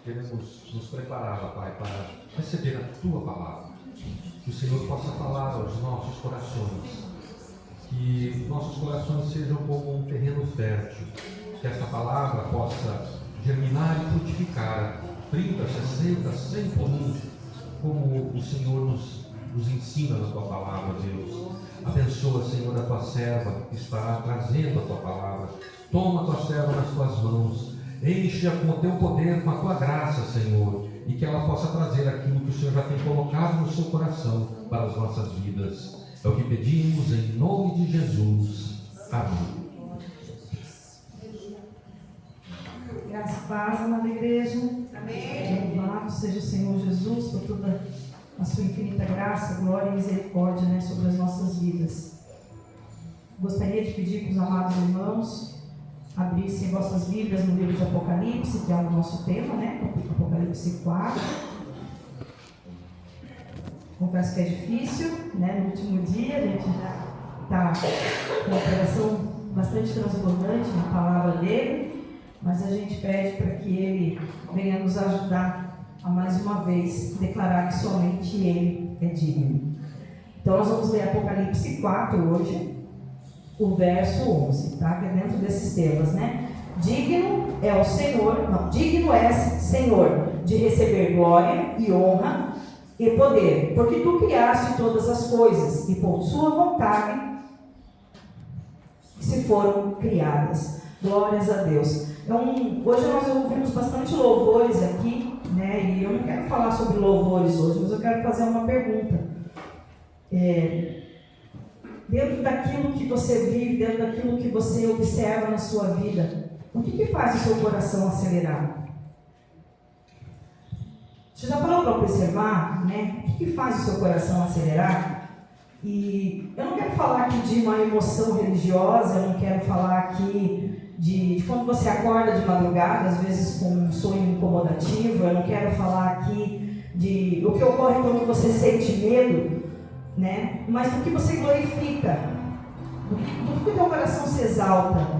queremos nos preparar, Pai, para receber a Tua palavra. Que o Senhor possa falar aos nossos corações. Que nossos corações sejam como um terreno fértil. Que esta palavra possa germinar e frutificar 30, 60, 100 por um, como o Senhor nos ensina na Tua palavra, Deus. Abençoa, Senhor, a Tua serva que está trazendo a Tua palavra. Toma a Tua serva nas Tuas mãos. Enche-a com o Teu poder, com a Tua graça, Senhor. E que ela possa trazer aquilo que o Senhor já tem colocado no seu coração para as nossas vidas. É o que pedimos em nome de Jesus. Amém. Graça e paz, amada igreja. Amém. Louvado seja o Senhor Jesus por toda a sua infinita graça, glória e misericórdia, sobre as nossas vidas. Gostaria de pedir para os amados irmãos abrissem vossas Bíblias no livro de Apocalipse, que é o nosso tema, Apocalipse 4. Confesso que é difícil, no último dia a gente já está com uma operação bastante transbordante na palavra dele, mas a gente pede para que ele venha nos ajudar a mais uma vez declarar que somente ele é digno. Então nós vamos ler Apocalipse 4 hoje, o verso 11, que é dentro desses temas, Digno é o Senhor, digno és, Senhor, de receber glória e honra e poder, porque tu criaste todas as coisas e por sua vontade se foram criadas. Glórias a Deus. Então, hoje nós ouvimos bastante louvores aqui, e eu não quero falar sobre louvores hoje, mas eu quero fazer uma pergunta. Dentro daquilo que você vive, dentro daquilo que você observa na sua vida, o que faz o seu coração acelerar? Você já parou para observar, o que faz o seu coração acelerar? E eu não quero falar aqui de uma emoção religiosa, eu não quero falar aqui de quando você acorda de madrugada, às vezes com um sonho incomodativo, eu não quero falar aqui de o que ocorre quando você sente medo, mas do que você glorifica, do que o teu coração se exalta,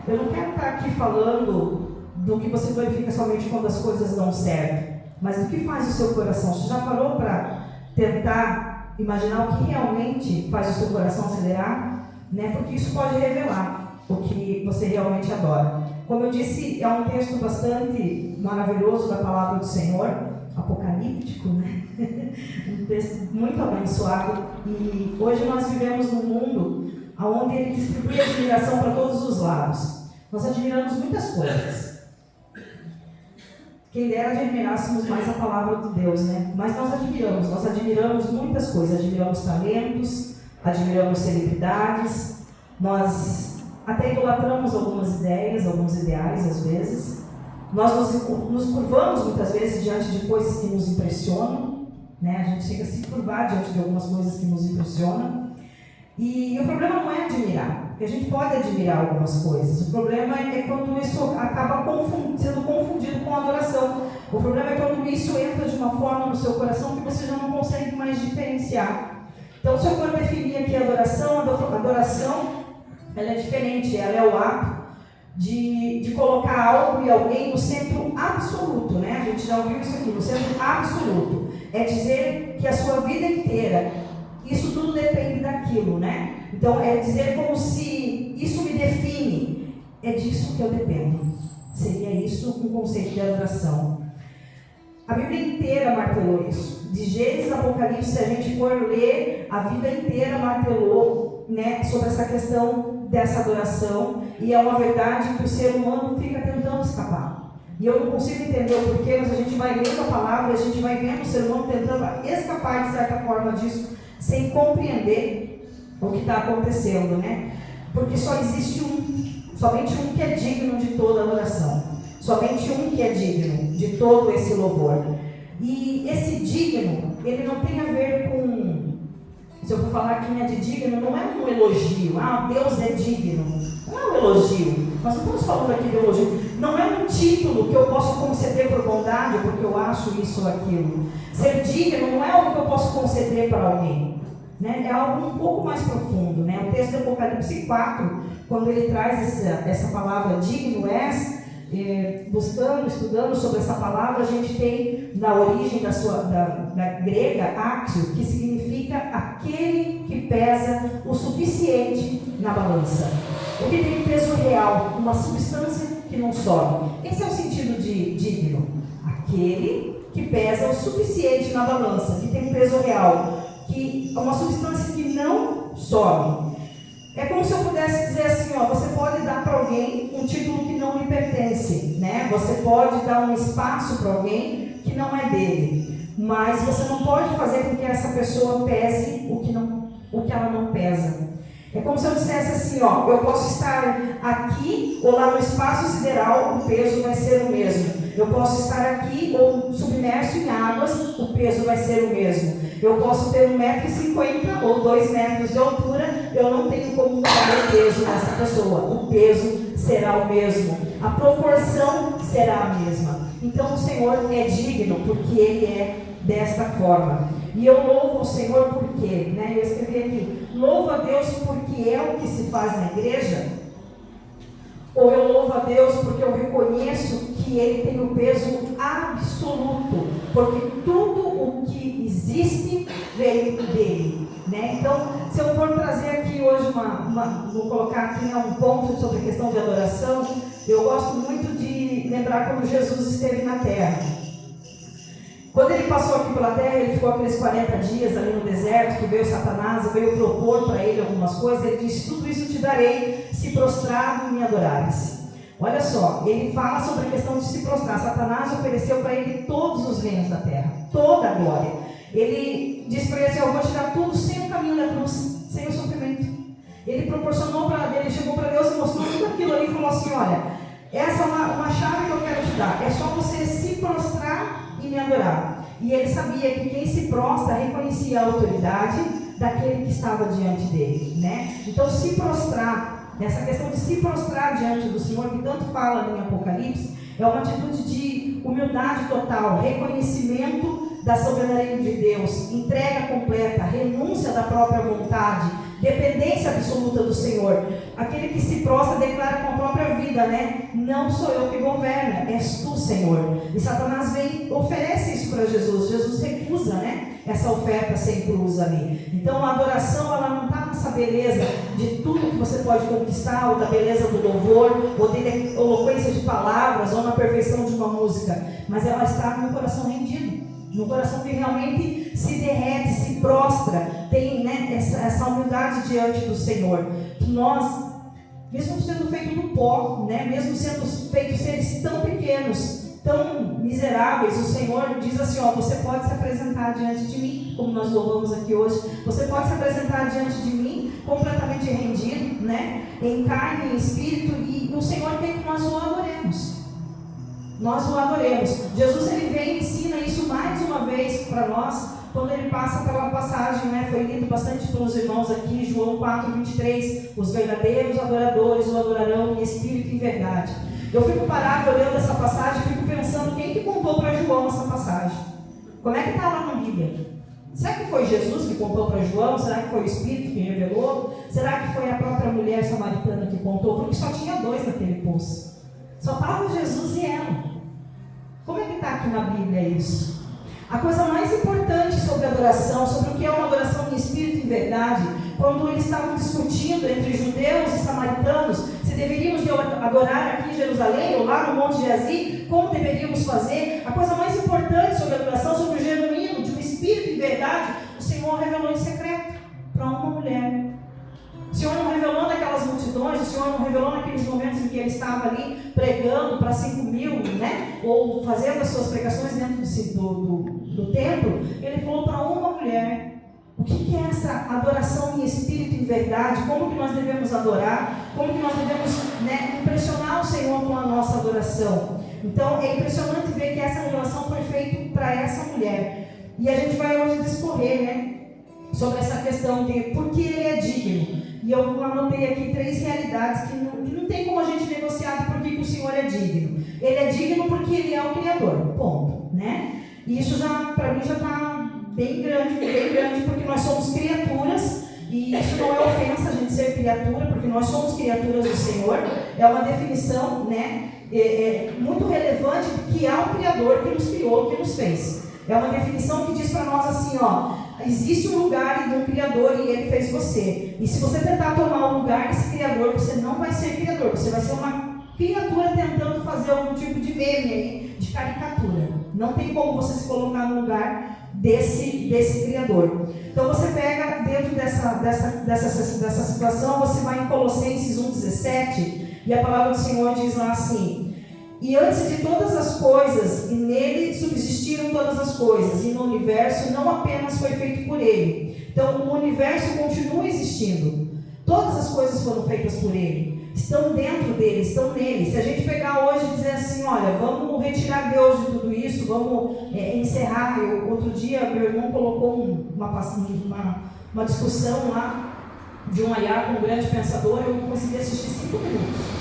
Eu não quero estar aqui falando do que você glorifica somente quando as coisas dão certo, mas do que faz o seu coração. Você já parou para tentar imaginar o que realmente faz o seu coração acelerar? Porque isso pode revelar o que você realmente adora. Como eu disse, é um texto bastante maravilhoso da palavra do Senhor, apocalíptico, um texto muito abençoado. E hoje nós vivemos num mundo onde ele distribui admiração para todos os lados. Nós admiramos muitas coisas. Quem dera admirássemos mais a palavra de Deus, Mas nós admiramos muitas coisas. Admiramos talentos, admiramos celebridades, nós até idolatramos algumas ideias, alguns ideais às vezes. Nós nos curvamos muitas vezes diante de coisas que nos impressionam, A gente chega a se curvar diante de algumas coisas que nos impressionam. E o problema não é admirar, porque a gente pode admirar algumas coisas. O problema é quando isso acaba sendo confundido com adoração. O problema é quando isso entra de uma forma no seu coração que você já não consegue mais diferenciar. Então, se eu for definir aqui a adoração ela é diferente, ela é o ato de colocar algo e alguém no centro absoluto, A gente já ouviu isso aqui, no centro absoluto. É dizer que a sua vida inteira, isso tudo depende daquilo, Então, é dizer como se isso me define, é disso que eu dependo. Seria isso um conceito de adoração. A Bíblia inteira martelou isso. De Gênesis a Apocalipse, se a gente for ler, a vida inteira martelou, sobre essa questão dessa adoração, e é uma verdade que o ser humano fica tentando escapar. E eu não consigo entender o porquê, mas a gente vai lendo a palavra, a gente vai vendo o ser humano tentando escapar de certa forma disso, sem compreender o que está acontecendo, Porque só existe somente um que é digno de toda adoração, somente um que é digno de todo esse louvor. E esse digno, ele não tem a ver com, se eu for falar quem é de digno, não é um elogio, Deus é digno, não é um elogio, nós não estamos falando aqui de elogio, não é um título que eu posso conceder por bondade, porque eu acho isso ou aquilo. Ser digno não é algo que eu posso conceder para alguém, é algo um pouco mais profundo, O texto do Apocalipse 4, quando ele traz essa palavra digno és, buscando, estudando sobre essa palavra, a gente tem na origem da grega, axio, que significa aquele que pesa o suficiente na balança. O que tem peso real, uma substância que não sobe. Esse é o sentido de digno. Aquele que pesa o suficiente na balança, que tem peso real, que é uma substância que não sobe. É como se eu pudesse dizer assim, ó, você pode dar para alguém um título que não lhe pertence, né? Você pode dar um espaço para alguém que não é dele, mas você não pode fazer com que essa pessoa pese o que ela não pesa. É como se eu dissesse assim, ó, eu posso estar aqui ou lá no espaço sideral, o peso vai ser o mesmo. Eu posso estar aqui ou submerso em águas, o peso vai ser o mesmo. Eu posso ter 1,50 m ou 2 metros de altura, eu não tenho como mudar o peso dessa pessoa. O peso será o mesmo. A proporção será a mesma. Então o Senhor é digno porque Ele é desta forma. E eu louvo o Senhor porque, né? Eu escrevi aqui, louvo a Deus porque é o que se faz na igreja, ou eu louvo a Deus porque eu reconheço que Ele tem o peso absoluto, porque tudo o que existe veio dele, né? Então, se eu for trazer aqui hoje vou colocar aqui um ponto sobre a questão de adoração, eu gosto muito de lembrar quando Jesus esteve na terra. Quando ele passou aqui pela terra, ele ficou aqueles 40 dias ali no deserto, que veio Satanás, veio propor para ele algumas coisas. Ele disse, tudo isso te darei, se prostrado e me adorares. Olha só, ele fala sobre a questão de se prostrar. Satanás ofereceu para ele todos os reinos da terra, toda a glória. Ele disse para ele assim, eu vou te dar tudo sem o caminho da cruz, sem o sofrimento. Ele proporcionou para ele, chegou para Deus e mostrou tudo aquilo ali e falou assim, olha, essa é uma chave que eu quero te dar, é só você se prostrar e me adorar. E ele sabia que quem se prostra reconhecia a autoridade daquele que estava diante dele, né? Então se prostrar, nessa questão de se prostrar diante do Senhor, que tanto fala em Apocalipse, é uma atitude de humildade total, reconhecimento da soberania de Deus, entrega completa, renúncia da própria vontade, dependência absoluta do Senhor. Aquele que se prostra declara com a própria vida, né? Não sou eu que governa, és tu, Senhor. E Satanás vem, oferece isso para Jesus. Jesus recusa, né? Essa oferta sem cruz ali. Então a adoração, ela não está nessa beleza de tudo que você pode conquistar, ou da beleza do louvor, ou da eloquência de palavras, ou na perfeição de uma música, mas ela está no coração rendido, no coração que realmente se derrete, se prostra, tem, né, essa humildade diante do Senhor. Que nós, mesmo sendo feitos do pó, né, mesmo sendo feitos seres tão pequenos, tão miseráveis, o Senhor diz assim, ó, você pode se apresentar diante de mim, como nós louvamos aqui hoje, você pode se apresentar diante de mim, completamente rendido, né, em carne e em espírito, e o Senhor quer que nós o adoremos. Nós o adoremos. Jesus, ele vem e ensina isso mais uma vez para nós, quando ele passa pela passagem, né, foi lido bastante pelos irmãos aqui, João 4:23, os verdadeiros adoradores o adorarão em espírito e em verdade. Eu fico parado olhando essa passagem e fico pensando, quem que contou para João essa passagem? Como é que está lá na Bíblia? Será que foi Jesus que contou para João? Será que foi o Espírito que revelou? Será que foi a própria mulher samaritana que contou? Porque só tinha 2 naquele poço. Só estava Jesus e ela. Como é que está aqui na Bíblia isso? A coisa mais importante sobre adoração, sobre o que é uma adoração em espírito e em verdade, quando eles estavam discutindo entre judeus e samaritanos, se deveríamos adorar aqui em Jerusalém ou lá no Monte Gerizim, como deveríamos fazer, a coisa mais importante sobre a adoração, sobre o genuíno, de um espírito e verdade, o Senhor revelou em secreto para uma mulher. O Senhor não revelou naquelas multidões, o Senhor não revelou naqueles momentos em que ele estava ali pregando para 5.000, né? Ou fazendo as suas pregações dentro do templo. Ele falou para uma mulher. O que é essa adoração em espírito e em verdade? Como que nós devemos adorar? Como que nós devemos, né, impressionar o Senhor com a nossa adoração? Então é impressionante ver que essa revelação foi feita para essa mulher. E a gente vai hoje discorrer, né, sobre essa questão de por que ele é digno. E eu anotei aqui 3 realidades que não tem como a gente negociar de por que o Senhor é digno. Ele é digno porque ele é o Criador, ponto, né? E isso já, para mim, já está bem grande, porque nós somos criaturas, e isso não é ofensa a gente ser criatura, porque nós somos criaturas do Senhor, é uma definição, né? muito relevante, que há um Criador que nos criou, que nos fez. É uma definição que diz para nós assim, ó, existe um lugar e um Criador e Ele fez você. E se você tentar tomar o lugar desse Criador, você não vai ser Criador, você vai ser uma criatura tentando fazer algum tipo de meme aí, de caricatura. Não tem como você se colocar no lugar desse Criador. Então você pega dentro dessa situação, você vai em Colossenses 1,17, e a palavra do Senhor diz lá assim: e antes de todas as coisas, e nele subsistiram todas as coisas, e no universo não apenas foi feito por ele. Então o universo continua existindo. Todas as coisas foram feitas por ele, estão dentro dele, estão nele. Se a gente pegar hoje e dizer assim, olha, vamos retirar Deus de tudo isso, vamos encerrar. Outro dia meu irmão colocou uma discussão lá de um aiá com um grande pensador, eu não consegui assistir 5 minutos.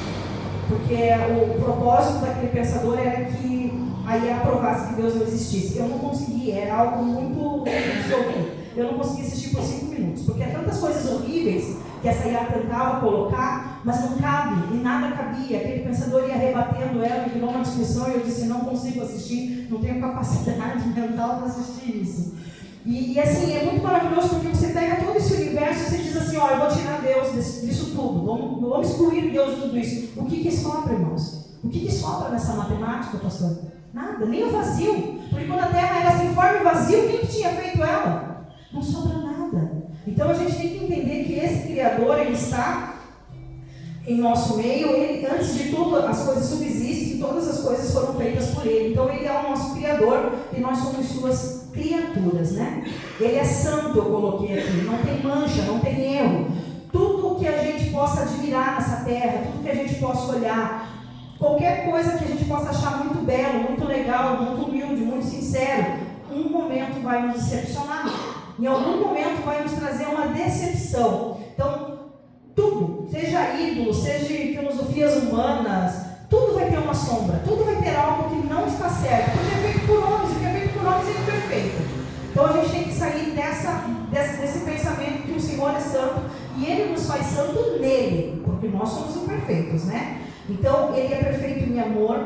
Porque o propósito daquele pensador era que a IA provasse que Deus não existisse. Eu não consegui, era algo muito resolvido. Eu não consegui assistir por 5 minutos, porque há tantas coisas horríveis que essa IA tentava colocar, mas não cabe, e nada cabia. Aquele pensador ia rebatendo ela, virou uma discussão, e eu disse, não consigo assistir, não tenho capacidade mental para assistir isso. E assim, é muito maravilhoso, porque você pega todo esse universo e você diz assim, olha, eu vou tirar Deus disso tudo, vamos excluir Deus de tudo isso. O que sobra, irmãos? O que sobra nessa matemática, pastor? Nada, nem o vazio. Porque quando a Terra era sem forma e vazio, quem que tinha feito ela? Não sobra nada. Então a gente tem que entender que esse Criador, ele está em nosso meio. Ele, antes de tudo, as coisas subsistem, todas as coisas foram feitas por ele. Então ele é o nosso Criador e nós somos suas criaturas, né? Ele é santo, eu coloquei aqui, não tem mancha, não tem erro. Tudo que a gente possa admirar nessa terra, tudo que a gente possa olhar, qualquer coisa que a gente possa achar muito belo, muito legal, muito humilde, muito sincero, um momento vai nos decepcionar. Em algum momento vai nos trazer uma decepção. Então, tudo, seja ídolo, seja filosofias humanas, tudo vai ter uma sombra, tudo vai ter algo que não está certo, porque é feito por homens, o que é feito por homens é imperfeito. Então a gente tem que sair desse pensamento que o Senhor é santo e Ele nos faz santo nele, porque nós somos imperfeitos, né? Então Ele é perfeito em amor,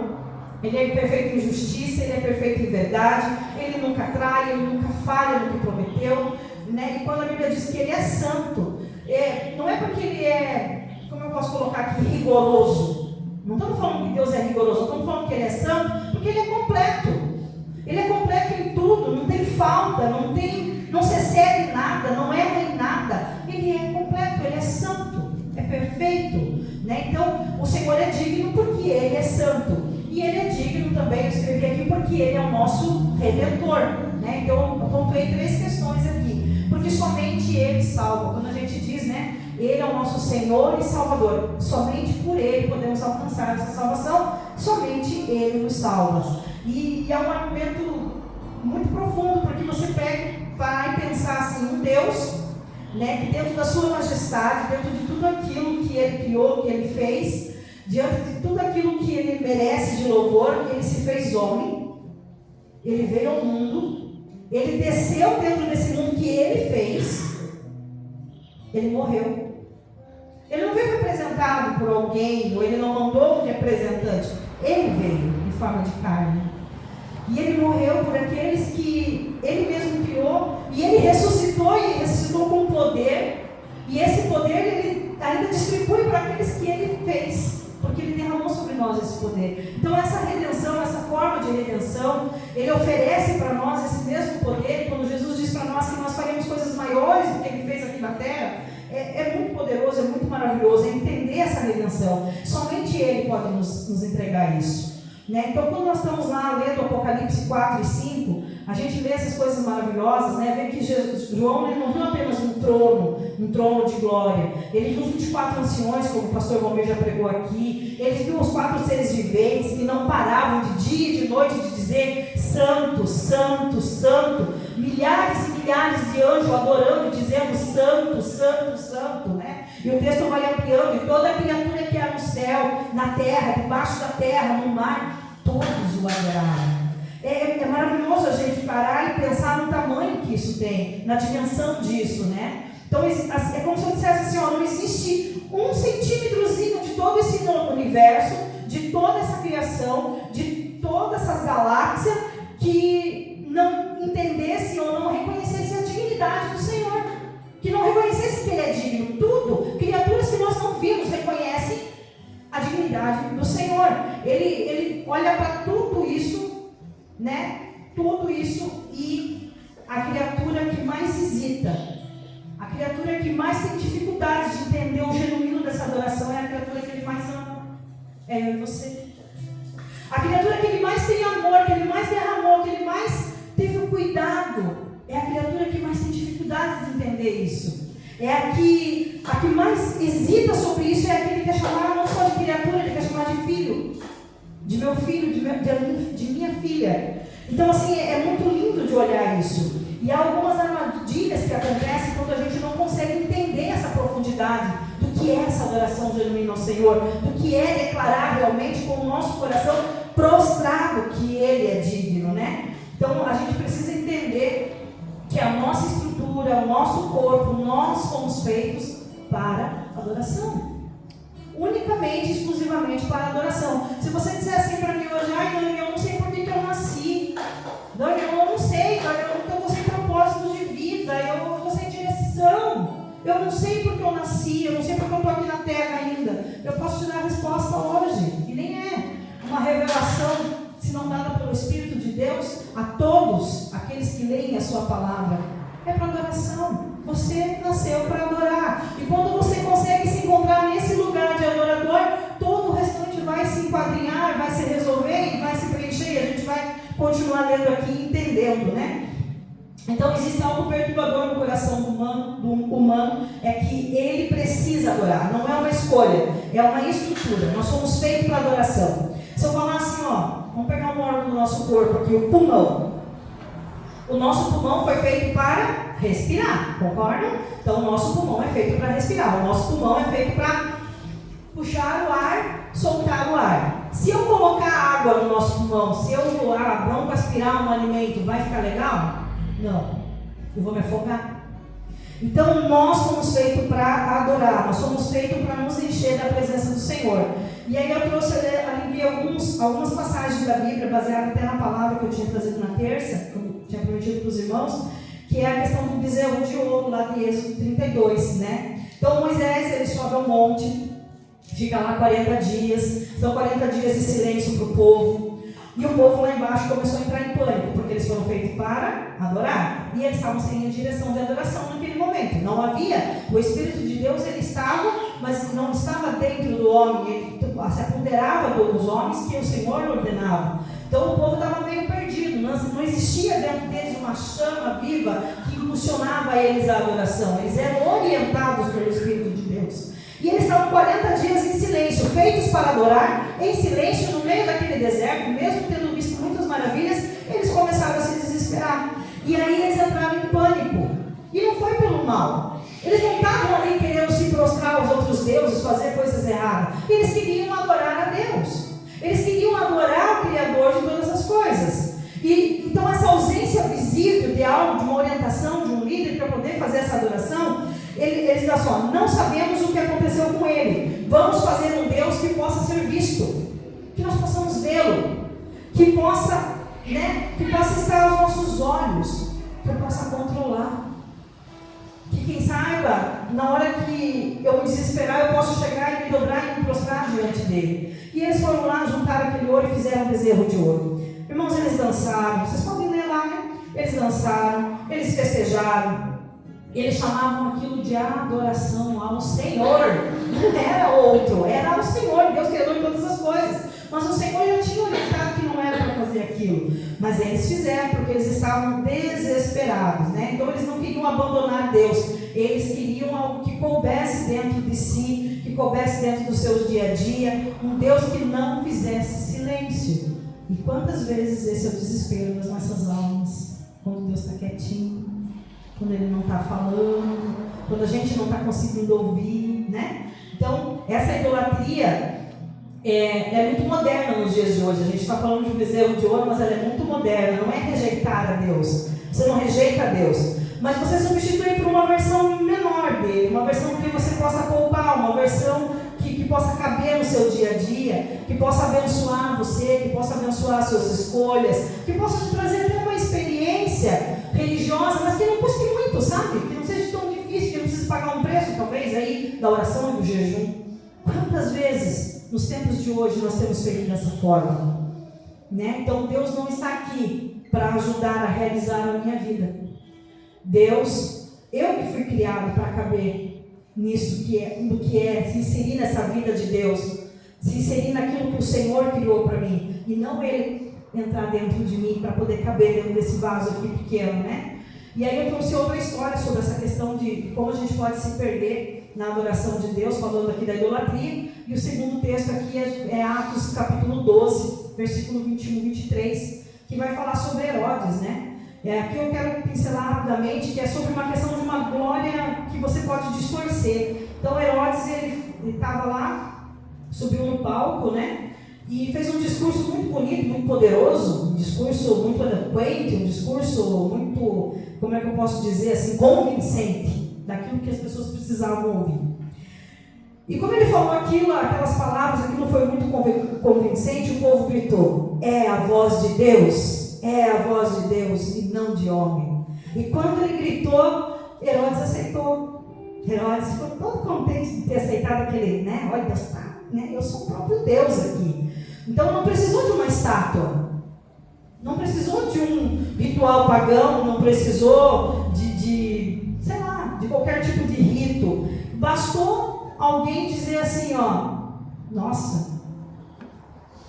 Ele é perfeito em justiça, Ele é perfeito em verdade, Ele nunca trai, Ele nunca falha no que prometeu, né? E quando a Bíblia diz que Ele é santo, não é porque Ele é, como eu posso colocar aqui, rigoroso. Não estamos falando que Deus é rigoroso, estamos falando que Ele é santo, porque Ele é completo. Ele é completo em tudo, não tem falta, não se excede em nada, não erra em nada. Ele é completo, Ele é santo, é perfeito, né? Então, o Senhor é digno porque Ele é santo. E Ele é digno também, eu escrevi aqui, porque Ele é o nosso Redentor, né? Então, eu pontuei 3 questões aqui. Porque somente Ele salva. Quando a gente diz, né? Ele é o nosso Senhor e Salvador. Somente por Ele podemos alcançar essa salvação. Somente Ele nos salva. E é um argumento muito profundo, porque você vai pensar assim, um Deus, né, que dentro da sua majestade, dentro de tudo aquilo que Ele criou, que Ele fez, diante de tudo aquilo que Ele merece de louvor, Ele se fez homem, Ele veio ao mundo, Ele desceu dentro desse mundo que Ele fez, Ele morreu. Ele não veio representado por alguém, ou Ele não mandou um representante, Ele veio em forma de carne. E Ele morreu por aqueles que Ele mesmo criou, e Ele ressuscitou, e Ele ressuscitou com poder, e esse poder Ele ainda distribui para aqueles que Ele fez, porque Ele derramou sobre nós esse poder. Então essa redenção, essa forma de redenção, Ele oferece para nós esse mesmo poder. Quando Jesus diz para nós que nós faremos coisas maiores do que Ele fez aqui na terra, é muito poderoso, é muito maravilhoso entender essa redenção. Somente Ele pode nos entregar isso. Né? Então, quando nós estamos lá lendo Apocalipse 4 e 5, a gente lê essas coisas maravilosas, né? Vê que João ele não viu apenas um trono de glória. Ele viu os 24 anciões, como o pastor Romeu já pregou aqui. Ele viu os 4 seres viventes que não paravam de dia e de noite de dizer santo, santo, santo. Milhares e milhares de anjos adorando e dizendo santo, santo, santo, né? E o texto vai ampliando, e toda criatura que há no céu, na terra, debaixo da terra, no mar, todos o adoraram. É maravilhoso a gente parar e pensar no tamanho que isso tem, na dimensão disso, né? Então é como se eu dissesse assim, ó, não existe 1 centímetrozinho de todo esse universo, de toda essa criação, de todas essas galáxias, que não entendesse ou não reconhecesse a dignidade do Senhor, que não reconhecesse que Ele é digno. Tudo, criaturas que nós não vimos, reconhecem a dignidade do Senhor. Ele olha para tudo isso, né? Tudo isso, e a criatura que mais hesita, a criatura que mais tem dificuldades de entender o genuíno dessa adoração é a criatura que Ele mais ama. É eu e você. A criatura que Ele mais tem amor, que Ele mais derramou, que Ele mais teve o cuidado, é a criatura que mais tem dificuldades de entender isso. É a que mais hesita sobre isso, é a que Ele quer chamar não só de criatura, Ele quer chamar de filho. De meu filho, de minha filha. Então, assim, é muito lindo de olhar isso. E há algumas armadilhas que acontecem quando a gente não consegue entender essa profundidade do que é essa adoração genuína ao Senhor, do que é declarar realmente com o nosso coração prostrado que Ele é digno, né? Então, a gente precisa entender que a nossa estrutura, o nosso corpo, nós somos feitos para adoração. Unicamente, exclusivamente para adoração. Se você disser assim para mim hoje, Dani, eu não sei por que eu nasci. Dani, eu não sei, Dani, eu estou sem propósito de vida, eu estou sem direção. Eu não sei por que eu nasci, eu não sei por que eu estou aqui na terra ainda. Eu posso te dar a resposta hoje. E nem é uma revelação, se não dada pelo Espírito de Deus, a todos aqueles que leem a sua palavra. É para adoração. Você nasceu para adorar. E quando você consegue se encontrar nesse lugar de adorador, todo o restante vai se enquadrinhar, vai se resolver e vai se preencher. E a gente vai continuar lendo aqui e entendendo, né? Então existe algo perturbador no coração do humano, é que ele precisa adorar. Não é uma escolha, é uma estrutura. Nós somos feitos para adoração. Se eu falar assim, vamos pegar um órgão do nosso corpo aqui, o pulmão. O nosso pulmão foi feito para respirar, concordam? Então o nosso pulmão é feito para respirar. O nosso pulmão é feito para puxar o ar, soltar o ar. Se eu colocar água no nosso pulmão, se eu doar a bronca aspirar um alimento, vai ficar legal? Não. Eu vou me afogar. Então nós somos feitos para adorar. Nós somos feitos para nos encher da presença do Senhor. E aí eu trouxe ali algumas passagens da Bíblia, baseadas até na palavra que eu tinha trazido na terça, que eu tinha prometido para os irmãos, que é a questão do bezerro de ouro, lá de Êxodo 32, né? Então Moisés, ele sobe ao monte, fica lá 40 dias, são 40 dias de silêncio para o povo, e o povo lá embaixo começou a entrar em pânico, porque eles foram feitos para adorar, e eles estavam sem a direção de adoração naquele momento. Não havia, o Espírito de Deus, ele estava, mas não estava dentro do homem, ele se apoderava dos homens que o Senhor ordenava. Então o povo estava meio perdido, não existia dentro deles uma chama viva que impulsionava eles à adoração. Eles eram orientados pelo Espírito de Deus. E eles estavam 40 dias em silêncio, feitos para adorar, em silêncio, no meio daquele deserto, mesmo tendo visto muitas maravilhas, eles começaram a se desesperar. E aí eles entraram em pânico. E não foi pelo mal. Eles não estavam ali querendo se prostrar aos outros deuses, fazer coisas erradas. Eles queriam adorar a Deus. Eles queriam adorar o Criador de todas as coisas. E então essa ausência visível de algo, de uma orientação, de um líder para poder fazer essa adoração, eles dizem assim, não sabemos o que aconteceu com ele. Vamos fazer um Deus que possa ser visto, que nós possamos vê-lo, que possa estar aos nossos olhos, que eu possa controlar. Que quem saiba, na hora que eu me desesperar, eu posso chegar e me dobrar e me prostrar diante dele. E eles foram lá, juntaram aquele ouro e fizeram um bezerro de ouro. Irmãos, eles dançaram, vocês podem ler lá, né? Eles dançaram, eles festejaram, eles chamavam aquilo de adoração ao Senhor. Não era outro, era ao Senhor, Deus criador de todas as coisas. Mas o Senhor já tinha orientado que não era para fazer aquilo. Mas eles fizeram, porque eles estavam desesperados, né? Então eles não queriam abandonar Deus. Eles queriam algo que coubesse dentro de si, que coubesse dentro do seu dia a dia. Um Deus que não fizesse silêncio. E quantas vezes esse é o desespero das nossas almas? Quando Deus está quietinho, quando Ele não está falando, quando a gente não está conseguindo ouvir, né? Então, essa idolatria é muito moderna nos dias de hoje. A gente está falando de um bezerro de ouro, mas ela é muito moderna. Não é rejeitar a Deus. Você não rejeita a Deus, mas você substitui por uma versão menor dele, uma versão que você possa poupar, uma versão que possa caber no seu dia a dia, que possa abençoar você, que possa abençoar as suas escolhas, que possa te trazer até uma experiência religiosa, mas que não custe muito, sabe? Que não seja tão difícil, que não precise pagar um preço, talvez, aí, da oração e do jejum. Quantas vezes, nos tempos de hoje, nós temos feito dessa forma? Né? Então, Deus não está aqui para ajudar a realizar a minha vida. Deus, eu que fui criado para caber nisso no que é se inserir nessa vida de Deus, se inserir naquilo que o Senhor criou para mim, e não Ele entrar dentro de mim para poder caber dentro desse vaso aqui pequeno, né? E aí eu trouxe outra história sobre essa questão de como a gente pode se perder na adoração de Deus, falando aqui da idolatria, e o segundo texto aqui é Atos capítulo 12, versículo 21 e 23, que vai falar sobre Herodes, né? Aqui eu quero pincelar rapidamente, que é sobre uma questão de uma glória que você pode distorcer. Então Herodes, ele estava lá, subiu no palco, né? E fez um discurso muito bonito, muito poderoso, um discurso muito eloquente, um discurso muito, como é que eu posso dizer assim, convincente, daquilo que as pessoas precisavam ouvir. E como ele falou aquilo, aquelas palavras, aquilo foi muito convincente, o povo gritou: é a voz de Deus, é a voz de Deus e não de homem. E quando ele gritou, Herodes aceitou. Herodes ficou todo contente de ter aceitado aquele, né? Olha, Deus, né? Eu sou o próprio Deus aqui. Então não precisou de uma estátua, não precisou de um ritual pagão, não precisou sei lá, de qualquer tipo de rito. Bastou alguém dizer assim, ó, nossa,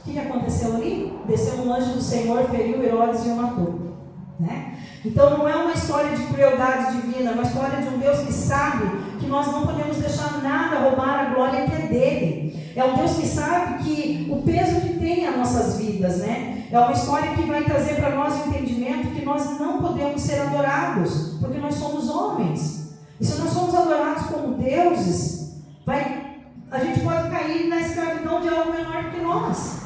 o que aconteceu ali? Desceu um anjo do Senhor, feriu Herodes e o matou, né? Então não é uma história de crueldade divina, é uma história de um Deus que sabe que nós não podemos deixar nada roubar a glória que é dele. É um Deus que sabe que o peso que tem as nossas vidas, né? É uma história que vai trazer para nós o entendimento que nós não podemos ser adorados, porque nós somos homens. E se nós somos adorados como deuses, a gente pode cair na escravidão de algo menor que nós.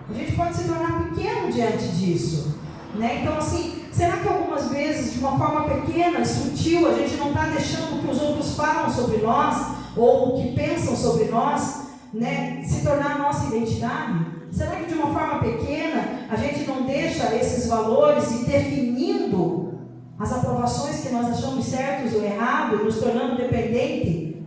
A gente pode se tornar pequeno diante disso, né? Então assim, será que algumas vezes, de uma forma pequena, sutil, a gente não está deixando que os outros falam sobre nós, ou o que pensam sobre nós, né, se tornar a nossa identidade? Será que de uma forma pequena a gente não deixa esses valores ir definindo as aprovações que nós achamos certos ou errados, nos tornando dependente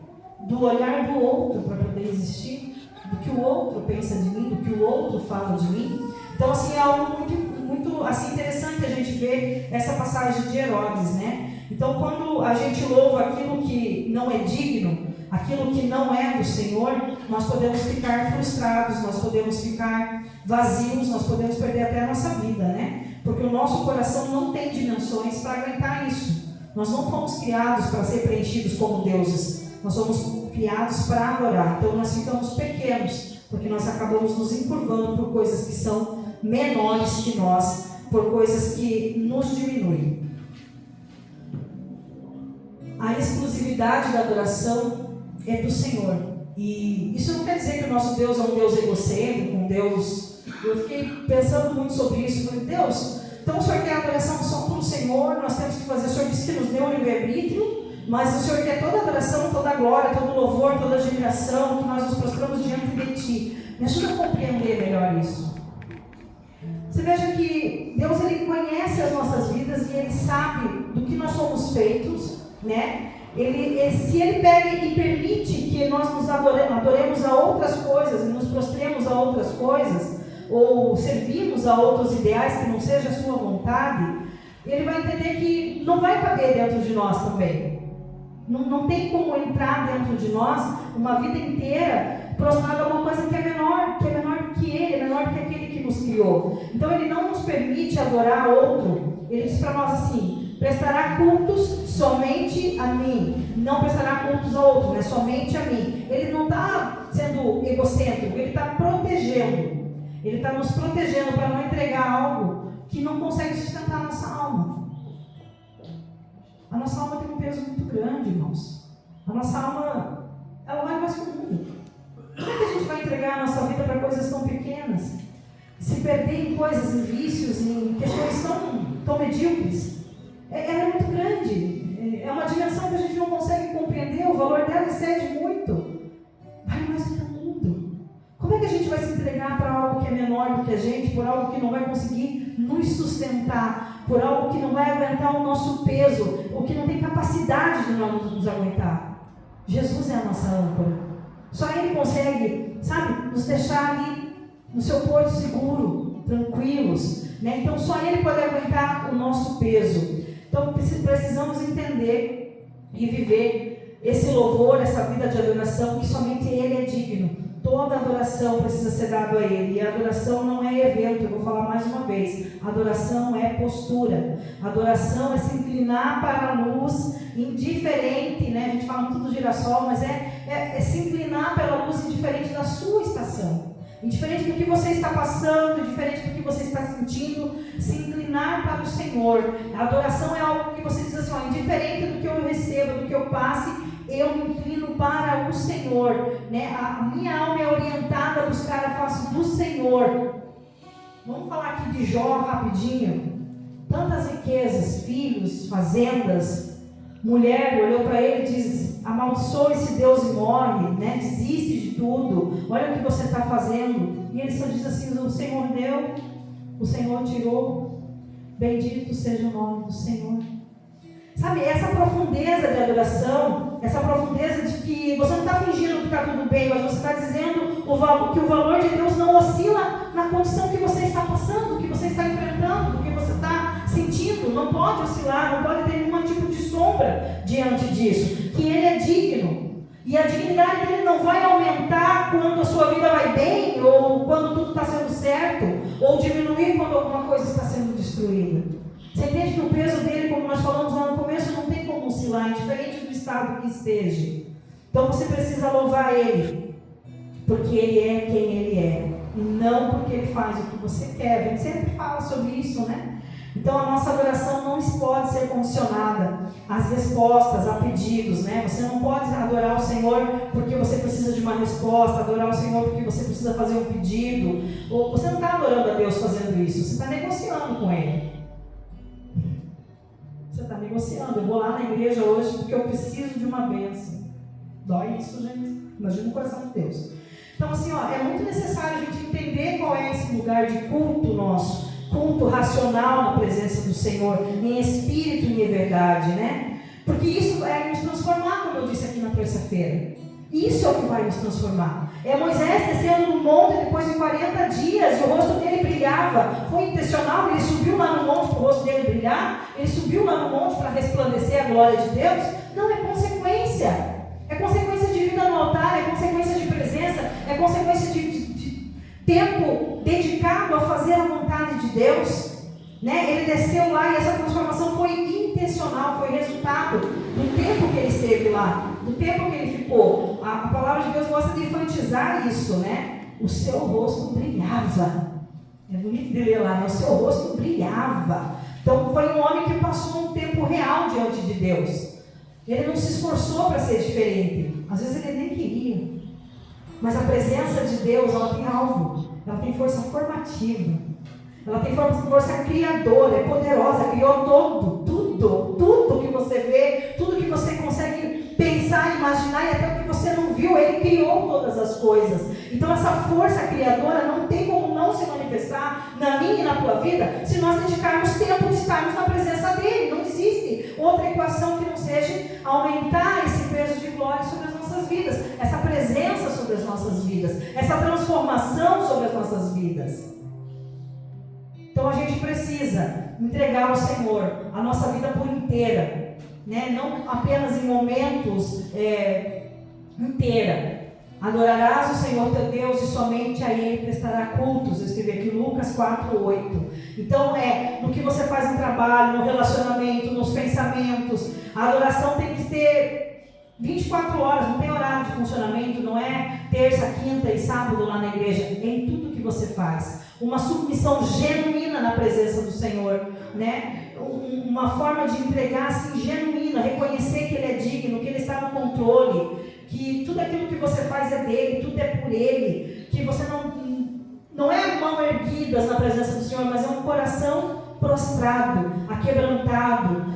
do olhar do outro para poder existir, do que o outro pensa de mim, do que o outro fala de mim? Então assim, é algo muito assim, interessante a gente ver essa passagem de Herodes, né? Então quando a gente louva aquilo que não é digno, aquilo que não é do Senhor, nós podemos ficar frustrados, nós podemos ficar vazios, nós podemos perder até a nossa vida, né? Porque o nosso coração não tem dimensões para aguentar isso. Nós não fomos criados para ser preenchidos como deuses, nós somos criados para adorar. Então nós ficamos pequenos, porque nós acabamos nos encurvando por coisas que são menores que nós, por coisas que nos diminuem. A exclusividade da adoração é do Senhor. E isso não quer dizer que o nosso Deus é um Deus egocêntrico, um Deus... Eu fiquei pensando muito sobre isso. Falei, Deus, então o Senhor quer a adoração só para o Senhor, nós temos que fazer, o Senhor disse que nos deu um livre-arbítrio, mas o Senhor quer toda a adoração, toda a glória, todo o louvor, toda a admiração, que nós nos prostramos diante de Ti. Me ajuda a compreender melhor isso. Você veja que Deus, Ele conhece as nossas vidas e Ele sabe do que nós somos feitos, né? Se Ele pega e permite que nós nos adoremos a outras coisas, e nos prostremos a outras coisas, ou servimos a outros ideais que não seja a sua vontade, Ele vai entender que não vai caber dentro de nós também. Não tem como entrar dentro de nós uma vida inteira prostrado a uma coisa que é menor que Ele, é menor que aquele que nos criou. Então Ele não nos permite adorar outro. Ele diz para nós assim: prestará cultos somente a mim, não prestará cultos a outro, né? Somente a mim. Ele não está sendo egocêntrico, Ele está protegendo. Ele está nos protegendo para não entregar algo que não consegue sustentar a nossa alma. A nossa alma tem um peso muito grande, irmãos. A nossa alma, ela vai mais profundo. Como é que a gente vai entregar a nossa vida para coisas tão pequenas? Se perder em coisas, em vícios, em questões tão medíocres? Ela é muito grande. É uma dimensão que a gente não consegue compreender. O valor dela excede muito. Vale mais do que o mundo. menor do que a gente, por algo que não vai conseguir nos sustentar, por algo que não vai aguentar o nosso peso, ou que não tem capacidade de nos aguentar. Jesus é a nossa âncora. Só Ele consegue, sabe, nos deixar ali no seu porto seguro, tranquilos, né? Então só Ele pode aguentar o nosso peso. Então precisamos entender e viver esse louvor, essa vida de adoração, que somente Ele é digno. Toda adoração precisa ser dada a Ele. E a adoração não é evento, eu vou falar mais uma vez. Adoração é postura. Adoração é se inclinar para a luz, indiferente, né? A gente fala muito do girassol, mas é se inclinar pela luz indiferente da sua estação. Indiferente do que você está passando, indiferente do que você está sentindo, se inclinar para o Senhor. A adoração é algo que você diz assim, ó, indiferente do que eu receba, do que eu passe, eu me inclino para o Senhor, né? A minha alma é orientada a buscar a face do Senhor. Vamos falar aqui de Jó rapidinho. Tantas riquezas, filhos, fazendas. Mulher olhou para ele e disse, amaldiçoa esse Deus e morre, né? Desiste de tudo, olha o que você está fazendo. E ele só diz assim, o Senhor deu, o Senhor tirou, bendito seja o nome do Senhor. Sabe, essa profundeza de adoração, essa profundeza de que você não está fingindo que está tudo bem, mas você está dizendo que o valor de Deus não oscila na condição que você está passando, que você está enfrentando, do que você está sentindo. Não pode oscilar, não pode ter nenhum tipo de sombra diante disso. Que Ele é digno. E a dignidade dele não vai aumentar quando a sua vida vai bem, ou quando tudo está sendo certo, ou diminuir quando alguma coisa está sendo destruída. Você entende que o peso dele, como nós falamos lá no começo, não tem como oscilar, indiferente do estado que esteja. Então você precisa louvar Ele, porque Ele é quem Ele é, e não porque Ele faz o que você quer. A gente sempre fala sobre isso, né? Então a nossa adoração não pode ser condicionada às respostas, a pedidos, né? Você não pode adorar o Senhor porque você precisa de uma resposta, adorar o Senhor porque você precisa fazer um pedido. Ou você não está adorando a Deus fazendo isso, você está negociando com Ele. Você está negociando, eu vou lá na igreja hoje porque eu preciso de uma bênção. Dói isso, gente? Imagina o coração de Deus. Então assim, ó, é muito necessário a gente entender qual é esse lugar de culto nosso, culto racional na presença do Senhor, em espírito e em verdade, né? Porque isso vai nos transformar, como eu disse aqui na terça-feira. Isso é o que vai nos transformar. É Moisés descendo no monte depois de 40 dias e o rosto dele brilhava. Foi intencional, ele subiu lá no monte para o rosto dele brilhar? Ele subiu lá no monte para resplandecer a glória de Deus? Não, é consequência. É consequência de vida no altar, é consequência de presença, é consequência de tempo dedicado a fazer a vontade de Deus. Né? Ele desceu lá e essa transformação foi intencional, foi resultado do tempo que ele esteve lá, do tempo que ele ficou. A palavra de Deus gosta de enfatizar isso, né? O seu rosto brilhava. É bonito de ler lá, né? O seu rosto brilhava. Então foi um homem que passou um tempo real diante de Deus. Ele não se esforçou para ser diferente. Às vezes ele nem queria. Mas a presença de Deus, ela tem alvo. Ela tem força formativa. Ela tem força criadora, é poderosa, criou tudo que você vê, tudo que você consegue pensar, imaginar, e até o que você não viu, Ele criou todas as coisas. Então essa força criadora não tem como não se manifestar na minha e na tua vida, se nós dedicarmos tempo de estarmos na presença dEle. Não existe outra equação que não seja aumentar esse peso de glória sobre as nossas vidas, essa presença sobre as nossas vidas, essa transformação sobre as nossas vidas. Então a gente precisa entregar ao Senhor a nossa vida por inteira, né? Não apenas em momentos inteira. Adorarás o Senhor teu Deus e somente a Ele prestará cultos. Eu escrevi aqui Lucas 4:8. Então no que você faz no trabalho, no relacionamento, nos pensamentos. A adoração tem que ter 24 horas, não tem horário de funcionamento, não é terça, quinta e sábado lá na igreja, é em tudo que você faz. Uma submissão genuína na presença do Senhor, né? Uma forma de entregar assim genuína, reconhecer que Ele é digno, que Ele está no controle, que tudo aquilo que você faz é dele, tudo é por Ele, que você não é mão erguidas na presença do Senhor, mas é um coração prostrado, aquebrantado,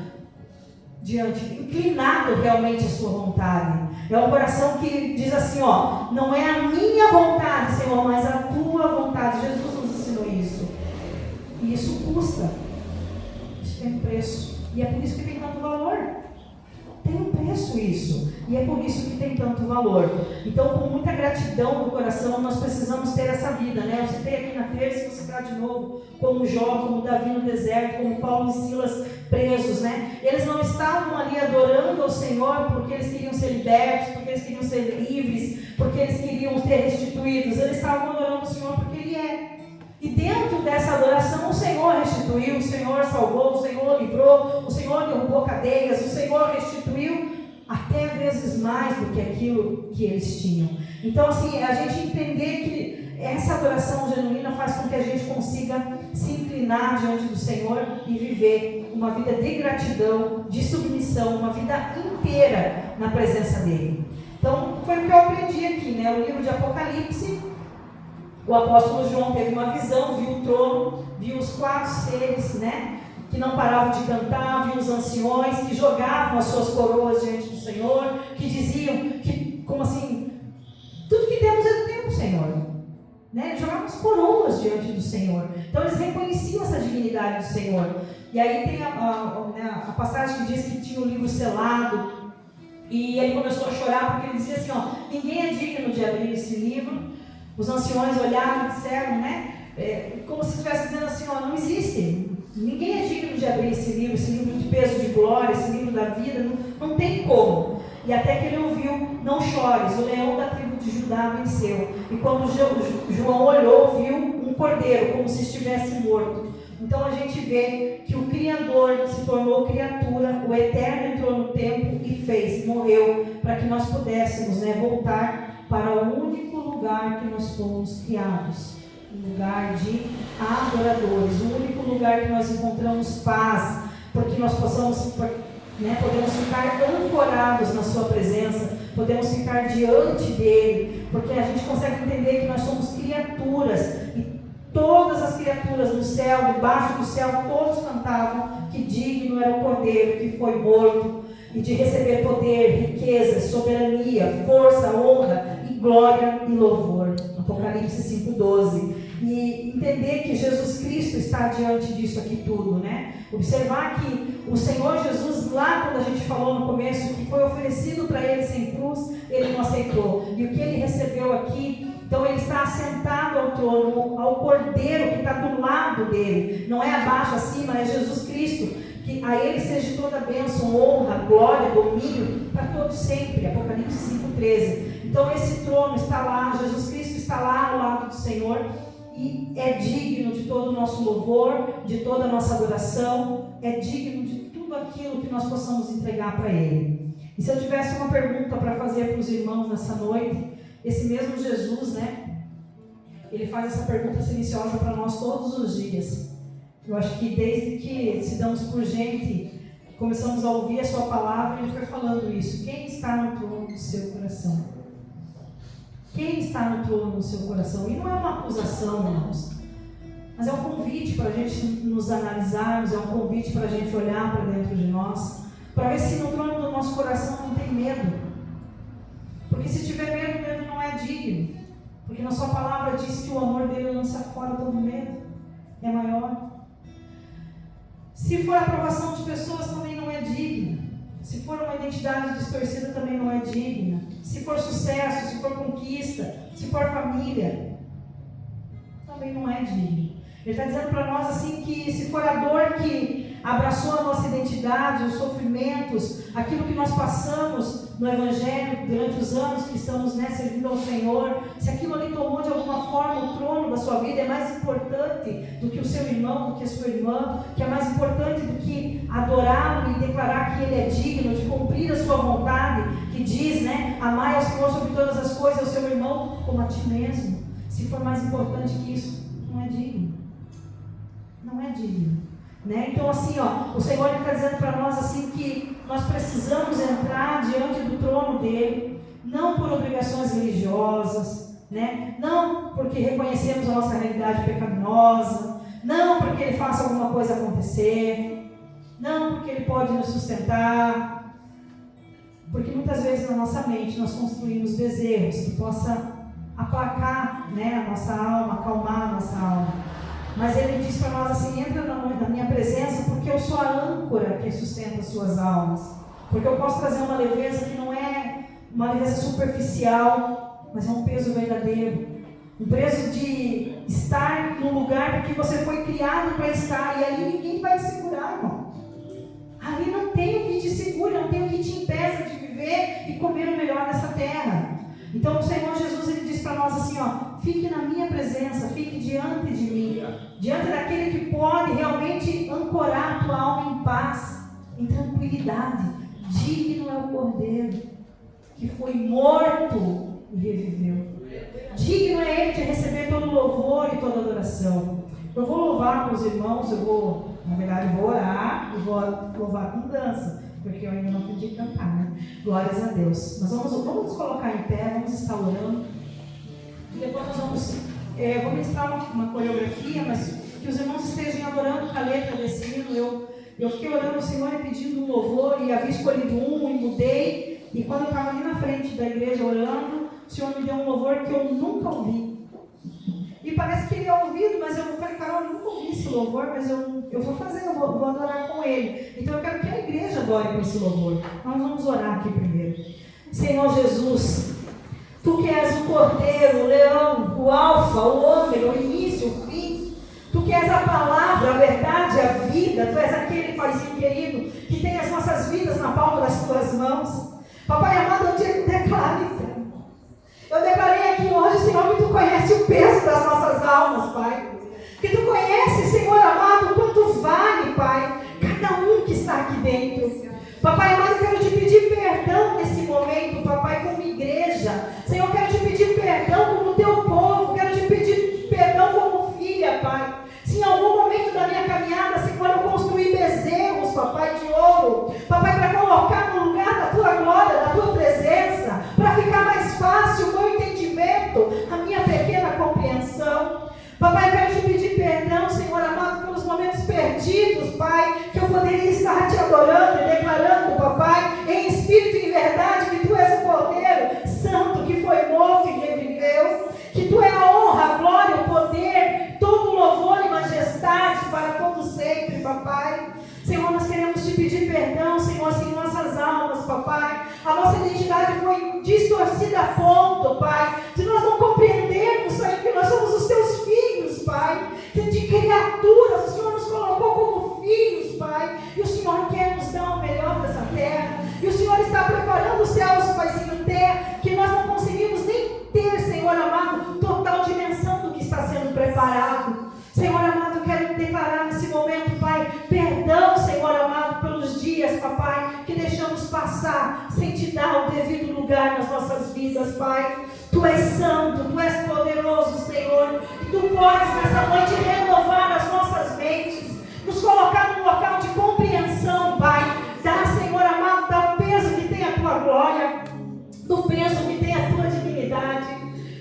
inclinado realmente à sua vontade. É um coração que diz assim, ó, não é a minha vontade, Senhor, mas a tua vontade. Jesus nos E isso custa. Isso tem um preço. E é por isso que tem tanto valor. Tem um preço isso. E é por isso que tem tanto valor. Então, com muita gratidão no coração, nós precisamos ter essa vida, né? Eu citei aqui na terça, vou citar de novo, como Jó, como Davi no deserto, como Paulo e Silas presos, né? Eles não estavam ali adorando ao Senhor porque eles queriam ser libertos, porque eles queriam ser livres, porque eles queriam ser restituídos. Eles estavam adorando ao Senhor porque Ele é. E dentro dessa adoração, o Senhor restituiu, o Senhor salvou, o Senhor livrou, o Senhor derrubou cadeias, o Senhor restituiu até vezes mais do que aquilo que eles tinham. Então, assim, a gente entender que essa adoração genuína faz com que a gente consiga se inclinar diante do Senhor e viver uma vida de gratidão, de submissão, uma vida inteira na presença dEle. Então, foi o que eu aprendi aqui, né? O livro de Apocalipse. O apóstolo João teve uma visão, viu o trono, viu os 4 seres, né, que não paravam de cantar, viu os anciões que jogavam as suas coroas diante do Senhor, que diziam que, como assim, tudo que temos é do tempo, Senhor. Né? Eles jogavam as coroas diante do Senhor. Então eles reconheciam essa dignidade do Senhor. E aí tem a passagem que diz que tinha o livro selado, e ele começou a chorar porque ele dizia assim, ó, ninguém é digno de abrir esse livro. Os anciões olharam e disseram, né, como se estivesse dizendo assim, ó, não existe, ninguém é digno de abrir esse livro de peso de glória, esse livro da vida, não tem como. E até que ele ouviu, não chores, o leão da tribo de Judá venceu. E quando João olhou, viu um cordeiro, como se estivesse morto. Então a gente vê que o Criador se tornou criatura, o Eterno entrou no tempo e morreu, para que nós pudéssemos, né, voltar para o único lugar que nós fomos criados, um lugar de adoradores, o único lugar que nós encontramos paz, porque nós possamos, né, podemos ficar ancorados na sua presença, podemos ficar diante dele, porque a gente consegue entender que nós somos criaturas, e todas as criaturas do céu, debaixo do céu, todos cantavam que digno era o Cordeiro que foi morto, e de receber poder, riqueza, soberania, força, honra, glória e louvor. Apocalipse 5:12. E entender que Jesus Cristo está diante disso aqui tudo, né? Observar que o Senhor Jesus, lá quando a gente falou no começo, que foi oferecido para ele sem cruz, ele não aceitou. E o que ele recebeu aqui, então ele está assentado ao trono, ao Cordeiro que está do lado dele. Não é abaixo, acima, é Jesus Cristo. Que a ele seja toda bênção, honra, glória, domínio, para todos sempre. Apocalipse 5:13. Então esse trono está lá, Jesus Cristo está lá ao lado do Senhor e é digno de todo o nosso louvor, de toda a nossa adoração, é digno de tudo aquilo que nós possamos entregar para Ele. E se eu tivesse uma pergunta para fazer para os irmãos nessa noite, esse mesmo Jesus, né, ele faz essa pergunta silenciosa para nós todos os dias. Eu acho que desde que se damos por gente, começamos a ouvir a sua palavra, ele foi falando isso. Quem está no trono do seu coração? Quem está no trono do seu coração? E não é uma acusação, irmãos, mas é um convite para a gente nos analisarmos, é um convite para a gente olhar para dentro de nós, para ver se no trono do nosso coração não tem medo. Porque se tiver medo, o medo não é digno. Porque na sua palavra diz que o amor dele lança fora todo medo, é maior. Se for aprovação de pessoas, também não é digna. Se for uma identidade distorcida, também não é digna. Se for sucesso, se for conquista, se for família, também não é digno. Ele está dizendo para nós assim que se for a dor que abraçou a nossa identidade, os sofrimentos, aquilo que nós passamos no Evangelho durante os anos que estamos, né, servindo ao Senhor, se aquilo ali tomou de alguma forma o trono da sua vida, é mais importante do que o seu irmão, do que a sua irmã, que é mais importante do que adorá-lo e declarar que ele é digno de cumprir a sua vontade, que diz, né, amai ao Senhor sobre todas as coisas, ao seu irmão como a ti mesmo. Se for mais importante que isso, não é digno. Não é digno. Né? Então assim, ó, o Senhor está dizendo para nós assim que nós precisamos entrar diante do trono dele, não por obrigações religiosas, né? Não porque reconhecemos a nossa realidade pecaminosa, não porque ele faça alguma coisa acontecer, não porque ele pode nos sustentar, porque muitas vezes na nossa mente nós construímos bezerros que possa aplacar, né, a nossa alma, acalmar a nossa alma. Mas ele diz para nós assim: entra na minha presença, porque eu sou a âncora que sustenta as suas almas. Porque eu posso trazer uma leveza que não é uma leveza superficial, mas é um peso verdadeiro. Um peso de estar num lugar que você foi criado para estar, e ali ninguém vai te segurar, irmão. Ali não tem o que te segure, não tem o que te impeça de viver e comer o melhor dessa terra. Então o Senhor Jesus, ele diz para nós assim, ó: fique na minha presença, fique diante de mim, diante daquele que pode realmente ancorar a tua alma em paz, em tranquilidade. Digno é o Cordeiro que foi morto e reviveu. Digno é ele de receber todo louvor e toda adoração. Eu vou louvar com os irmãos, vou orar e vou louvar com dança, porque eu ainda não aprendi a cantar, né? Glórias a Deus. Mas vamos nos colocar em pé, vamos estar orando. E depois nós vamos, vou ministrar uma coreografia, mas que os irmãos estejam adorando com a letra desse hino. Eu fiquei orando ao Senhor e pedindo um louvor, e havia escolhido um e mudei. E quando eu estava ali na frente da igreja orando, o Senhor me deu um louvor que eu nunca ouvi. E parece que ele é ouvido, mas eu falei: Carol, eu nunca ouvi esse louvor, mas eu vou fazer, eu vou adorar com ele. Então eu quero que a igreja adore com esse louvor. Nós vamos orar aqui primeiro. Senhor Jesus, Tu que és o Cordeiro, o Leão, o Alfa, o Ômega, o início, o fim. Tu que és a palavra, a verdade, a vida. Tu és aquele Paizinho querido que tem as nossas vidas na palma das Tuas mãos. Papai amado, eu te declaro, eu declarei aqui hoje, Senhor, que Tu conhece o peso das nossas almas, Pai. Que Tu conhece, Senhor amado, o quanto vale, Pai, cada um que está aqui dentro. Papai amado, eu quero Te pedir perdão nesse momento, Papai, como igreja. Senhor, eu quero Te pedir perdão como Teu povo. Quero Te pedir perdão como filha, Pai. Se em algum momento da minha caminhada, Senhor, eu construí bezerros, Papai, de ouro, Papai, para colocar no lugar da Tua glória, da Tua presença, para ficar mais fácil o meu entendimento, a minha pequena compreensão. Papai, eu quero Te pedir perdão, Senhor amado, pelos momentos perdidos, Pai, que eu poderia estar Te adorando e declarando, Papai, em espírito e em verdade, que Tu és o Cordeiro Santo que foi morto e reviveu, que Tu é a honra, a glória, o poder, todo louvor e majestade para todo sempre, Papai. Senhor, nós queremos Te pedir perdão, Senhor, assim, em nossas almas, Papai. A nossa identidade foi distorcida a ponto, Pai, de nós não compreendermos, Senhor, que nós somos os Teus filhos, Pai. De criaturas, o Senhor nos colocou como filhos, Pai. E o Senhor quer nos dar o melhor dessa terra. E o Senhor está preparando os céus, Paizinho, terra, que nós não conseguimos nem ter, Senhor amado, total dimensão do que está sendo preparado. Senhor amado, eu quero declarar nesse momento, Pai, perdão, Senhor amado, pelos dias, Papai, que deixamos passar sem Te dar o devido lugar nas nossas vidas, Pai. Tu és santo, Tu és poderoso, Senhor, e Tu podes nessa noite renovar as nossas mentes, nos colocar num local de compreensão, Pai. Dá, Senhor amado, dá o peso que tem a Tua glória, do peso que tem a Tua dignidade.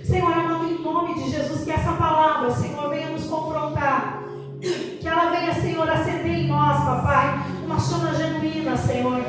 Senhor amado, em nome de Jesus, que essa palavra, Senhor, venha nos confrontar, que ela venha, Senhor, acender em nós, Papai, uma chama genuína, Senhor,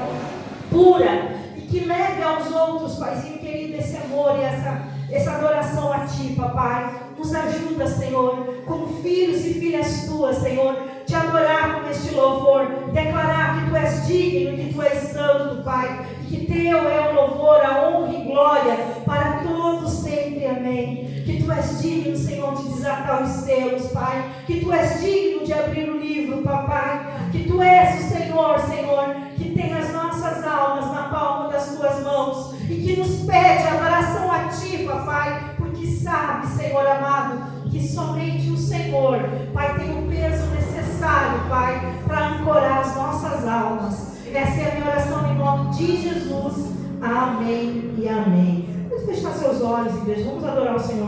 pura, e que leve aos outros, Paizinho querido, esse amor e essa adoração a Ti, Papai. Nos ajuda, Senhor, como filhos e filhas Tuas, Senhor, Te adorar com este louvor, declarar que Tu és digno e que Tu és santo, Pai, e que Teu é o louvor, a honra e glória para todos sempre, amém. Que Tu és digno, Senhor, de desatar os selos, Pai, que Tu és digno de abrir o livro, Papai, que Tu és o Senhor, que tem as nossas almas na palma das Tuas mãos e que nos pede adoração a Ti, Papai, porque sabe, Senhor amado, que somente o Senhor, Pai, tem o peso necessário, Pai, para ancorar as nossas almas. Essa é a minha oração em nome de Jesus. Amém e amém. Vamos fechar seus olhos, igreja. Vamos adorar o Senhor.